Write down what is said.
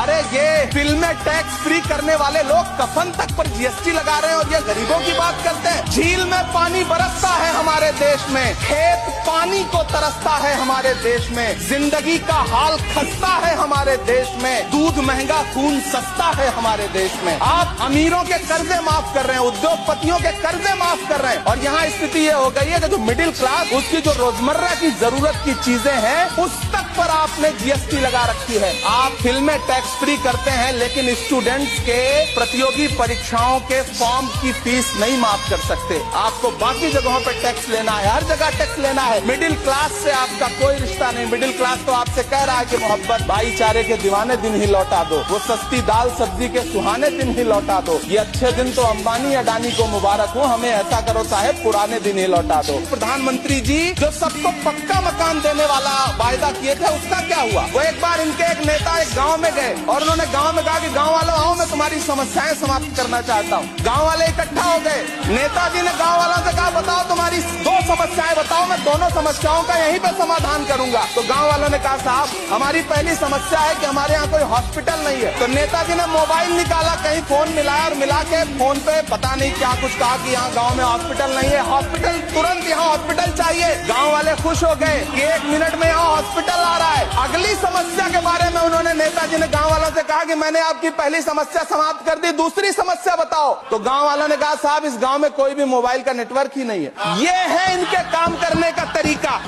अरे ये फिल्में टैक्स फ्री करने वाले लोग कफन तक पर जीएसटी लगा रहे हैं और ये गरीबों की बात करते हैं। झील में पानी बरसता है हमारे देश में, खेत पानी को तरसता है हमारे देश में, जिंदगी का हाल खस्ता है हमारे देश में, दूध महंगा खून सस्ता है हमारे देश में। आप अमीरों के कर्जे माफ कर रहे हैं, उद्योगपतियों के कर्जे माफ कर रहे हैं और यहाँ स्थिति ये हो गई है कि जो मिडिल क्लास उसकी जो रोजमर्रा की जरूरत की चीजें हैं उस तक पर आपने जीएसटी लगा रखी है। आप फिल्में टैक्स फ्री करते हैं लेकिन स्टूडेंट्स के प्रतियोगी परीक्षाओं के फॉर्म की फीस नहीं माफ कर सकते। आपको बाकी जगहों पर टैक्स लेना है, हर जगह टैक्स लेना है। मिडिल क्लास से आपका कोई रिश्ता नहीं। मिडिल क्लास तो आपसे कह रहा है कि मोहब्बत भाईचारे के दीवाने दिन ही लौटा दो, वो सस्ती दाल सब्जी के सुहाने दिन ही लौटा दो। ये अच्छे दिन तो अंबानी अडानी को मुबारक हो, हमें ऐसा करो साहब पुराने दिन ही लौटा दो। प्रधानमंत्री जी जो सबको पक्का मकान देने वाला वायदा किए थे उसका क्या हुआ? वो एक बार इनके एक नेता एक गांव में गए और उन्होंने गांव में कहा कि गांव वालों आओ मैं तुम्हारी समस्याएं समाप्त करना चाहता हूँ। गांव वाले इकट्ठा हो गए। नेताजी ने गांव वालों से कहा बताओ तुम्हारी दो समस्याएं बताओ, मैं दोनों समस्याओं का यहीं पे समाधान करूंगा। तो गांव वालों ने कहा साहब हमारी पहली समस्या है कि हमारे यहाँ कोई हॉस्पिटल नहीं है। तो नेताजी ने मोबाइल निकाला, कहीं फोन मिलाया और मिला के फोन पे पता नहीं क्या कुछ कहा कि यहाँ गांव में हॉस्पिटल नहीं है, हॉस्पिटल तुरंत यहाँ हॉस्पिटल चाहिए। गांव वाले खुश हो गए कि 1 मिनट में यहाँ हॉस्पिटल आ रहा है। अगली समस्या के बारे में उन्होंने नेताजी ने गांव वालों से कहा कि मैंने आपकी पहली समस्या समाप्त कर दी, दूसरी समस्या बताओ। तो गांव वालों ने कहा साहब इस गांव में कोई भी मोबाइल का नेटवर्क ही नहीं है। ये है इनके काम करने का तरीका।